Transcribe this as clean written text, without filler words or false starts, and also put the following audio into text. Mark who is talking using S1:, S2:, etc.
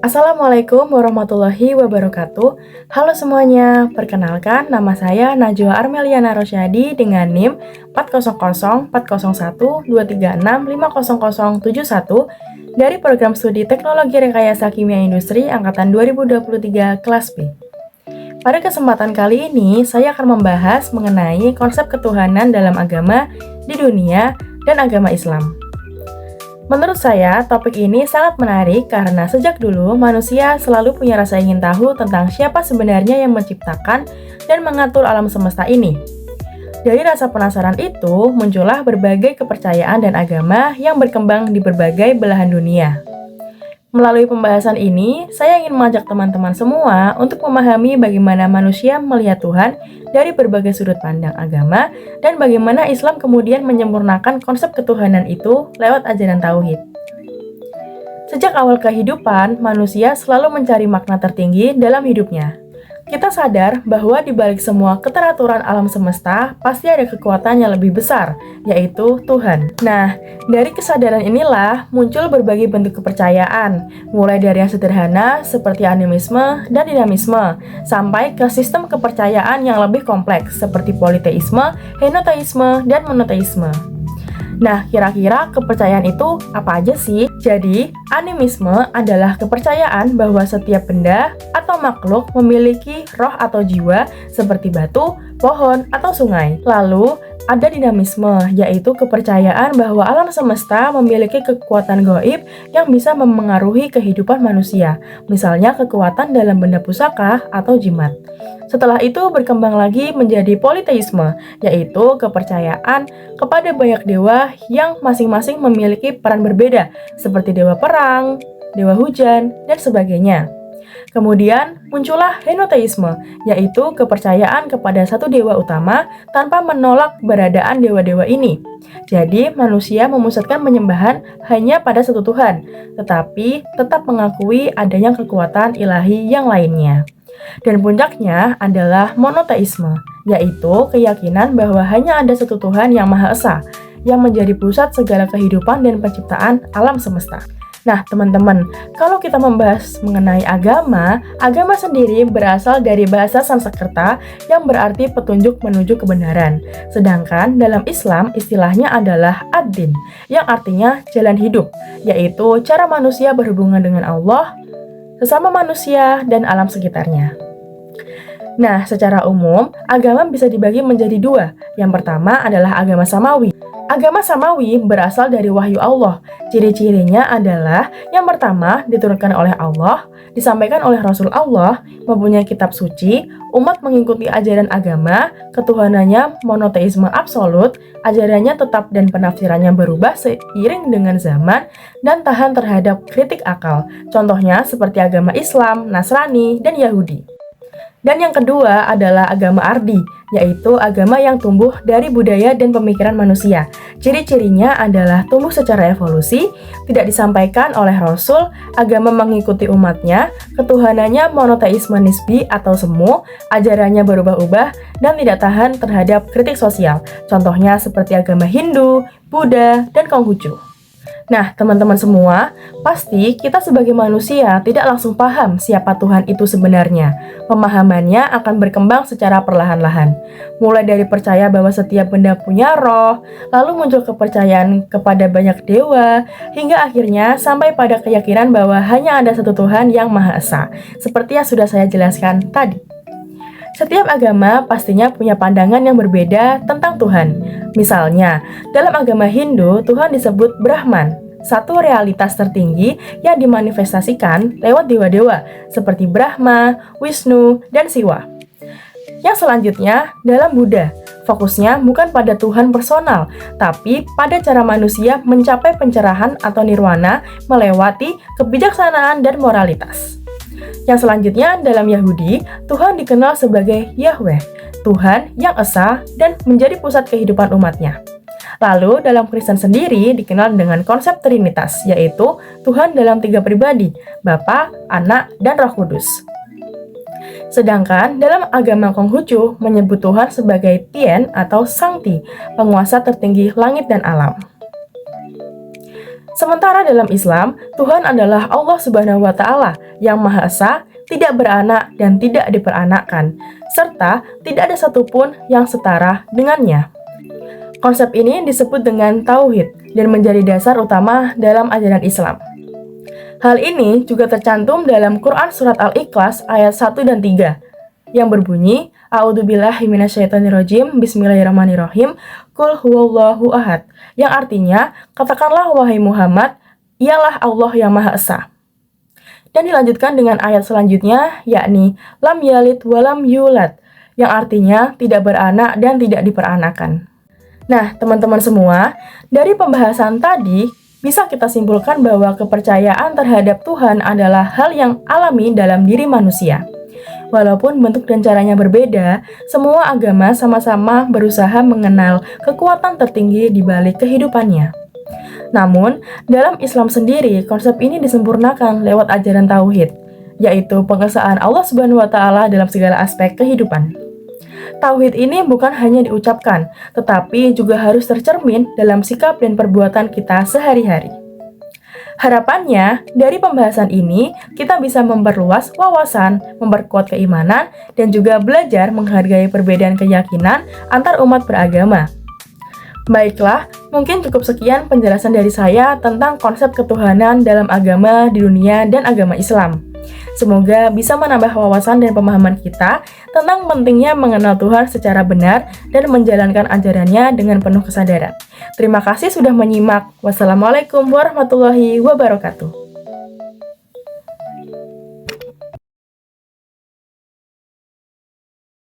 S1: Assalamualaikum warahmatullahi wabarakatuh. Halo semuanya, perkenalkan nama saya Najwa Armeliana Rosyadi dengan NIM 4004012365071 dari Program Studi Teknologi Rekayasa Kimia Industri Angkatan 2023 Kelas B. Pada kesempatan kali ini, saya akan membahas mengenai konsep ketuhanan dalam agama di dunia dan agama Islam. Menurut saya, topik ini sangat menarik karena sejak dulu manusia selalu punya rasa ingin tahu tentang siapa sebenarnya yang menciptakan dan mengatur alam semesta ini. Dari rasa penasaran itu, muncullah berbagai kepercayaan dan agama yang berkembang di berbagai belahan dunia. Melalui pembahasan ini, saya ingin mengajak teman-teman semua untuk memahami bagaimana manusia melihat Tuhan dari berbagai sudut pandang agama dan bagaimana Islam kemudian menyempurnakan konsep ketuhanan itu lewat ajaran tauhid. Sejak awal kehidupan, manusia selalu mencari makna tertinggi dalam hidupnya. Kita sadar bahwa di balik semua keteraturan alam semesta pasti ada kekuatan yang lebih besar, yaitu Tuhan. Nah, dari kesadaran inilah muncul berbagai bentuk kepercayaan, mulai dari yang sederhana seperti animisme dan dinamisme, sampai ke sistem kepercayaan yang lebih kompleks seperti politeisme, henoteisme, dan monoteisme. Nah, kira-kira kepercayaan itu apa aja sih? Jadi, animisme adalah kepercayaan bahwa setiap benda atau makhluk memiliki roh atau jiwa seperti batu, pohon, atau sungai. Lalu, ada dinamisme, yaitu kepercayaan bahwa alam semesta memiliki kekuatan gaib yang bisa memengaruhi kehidupan manusia, misalnya kekuatan dalam benda pusaka atau jimat. Setelah itu berkembang lagi menjadi politeisme, yaitu kepercayaan kepada banyak dewa yang masing-masing memiliki peran berbeda, seperti dewa perang, dewa hujan, dan sebagainya. Kemudian muncullah henoteisme, yaitu kepercayaan kepada satu dewa utama tanpa menolak keberadaan dewa-dewa ini. Jadi manusia memusatkan penyembahan hanya pada satu Tuhan, tetapi tetap mengakui adanya kekuatan ilahi yang lainnya. Dan puncaknya adalah monoteisme, yaitu keyakinan bahwa hanya ada satu Tuhan yang Maha Esa, yang menjadi pusat segala kehidupan dan penciptaan alam semesta. Nah, teman-teman, kalau kita membahas mengenai agama, agama sendiri berasal dari bahasa Sanskerta yang berarti petunjuk menuju kebenaran. Sedangkan dalam Islam istilahnya adalah ad-din, yang artinya jalan hidup, yaitu cara manusia berhubungan dengan Allah, sesama manusia, dan alam sekitarnya. Nah, secara umum, agama bisa dibagi menjadi dua. Yang pertama adalah agama samawi. Agama samawi berasal dari wahyu Allah. Ciri-cirinya adalah yang pertama diturunkan oleh Allah, disampaikan oleh Rasul Allah, mempunyai kitab suci, umat mengikuti ajaran agama, ketuhanannya monoteisme absolut, ajarannya tetap dan penafsirannya berubah seiring dengan zaman, dan tahan terhadap kritik akal. Contohnya seperti agama Islam, Nasrani, dan Yahudi. Dan yang kedua adalah agama Ardi, yaitu agama yang tumbuh dari budaya dan pemikiran manusia. Ciri-cirinya adalah tumbuh secara evolusi, tidak disampaikan oleh Rasul, agama mengikuti umatnya, ketuhanannya monoteisme nisbi atau semu, ajarannya berubah-ubah, dan tidak tahan terhadap kritik sosial. Contohnya seperti agama Hindu, Buddha, dan Konghucu. Nah, teman-teman semua, pasti kita sebagai manusia tidak langsung paham siapa Tuhan itu sebenarnya. Pemahamannya akan berkembang secara perlahan-lahan. Mulai dari percaya bahwa setiap benda punya roh, lalu muncul kepercayaan kepada banyak dewa, hingga akhirnya sampai pada keyakinan bahwa hanya ada satu Tuhan yang Maha Esa, seperti yang sudah saya jelaskan tadi. Setiap agama pastinya punya pandangan yang berbeda tentang Tuhan. Misalnya, dalam agama Hindu, Tuhan disebut Brahman, satu realitas tertinggi yang dimanifestasikan lewat dewa-dewa seperti Brahma, Wisnu, dan Siwa. Yang selanjutnya, dalam Buddha, fokusnya bukan pada Tuhan personal, tapi pada cara manusia mencapai pencerahan atau nirwana melewati kebijaksanaan dan moralitas. Yang selanjutnya, dalam Yahudi, Tuhan dikenal sebagai Yahweh, Tuhan yang esa dan menjadi pusat kehidupan umatnya. Lalu, dalam Kristen sendiri dikenal dengan konsep Trinitas, yaitu Tuhan dalam 3 pribadi, Bapa, Anak, dan Roh Kudus. Sedangkan dalam agama Konghucu menyebut Tuhan sebagai Tien atau Sangti, penguasa tertinggi langit dan alam. Sementara dalam Islam, Tuhan adalah Allah Subhanahu wa Ta'ala yang Maha Esa, tidak beranak dan tidak diperanakkan, serta tidak ada satupun yang setara dengannya. Konsep ini disebut dengan tauhid dan menjadi dasar utama dalam ajaran Islam. Hal ini juga tercantum dalam Quran Surat Al-Ikhlas ayat 1 dan 3 yang berbunyi, A'udzubillahi minasyaitonirrajim, Bismillahirrahmanirrahim, Qul huwallahu ahad, yang artinya, katakanlah wahai Muhammad, ialah Allah yang Maha Esa. Dan dilanjutkan dengan ayat selanjutnya, yakni lam yalid walam yulad, yang artinya tidak beranak dan tidak diperanakan. Nah, teman-teman semua, dari pembahasan tadi, bisa kita simpulkan bahwa kepercayaan terhadap Tuhan adalah hal yang alami dalam diri manusia. Walaupun bentuk dan caranya berbeda, semua agama sama-sama berusaha mengenal kekuatan tertinggi di balik kehidupannya. Namun, dalam Islam sendiri, konsep ini disempurnakan lewat ajaran tauhid, yaitu pengesaan Allah Subhanahu wa Ta'ala dalam segala aspek kehidupan. Tauhid ini bukan hanya diucapkan, tetapi juga harus tercermin dalam sikap dan perbuatan kita sehari-hari. Harapannya, dari pembahasan ini, kita bisa memperluas wawasan, memperkuat keimanan, dan juga belajar menghargai perbedaan keyakinan antar umat beragama. Baiklah, mungkin cukup sekian penjelasan dari saya tentang konsep ketuhanan dalam agama di dunia dan agama Islam. Semoga bisa menambah wawasan dan pemahaman kita tentang pentingnya mengenal Tuhan secara benar dan menjalankan ajarannya dengan penuh kesadaran. Terima kasih sudah menyimak. Wassalamualaikum warahmatullahi wabarakatuh.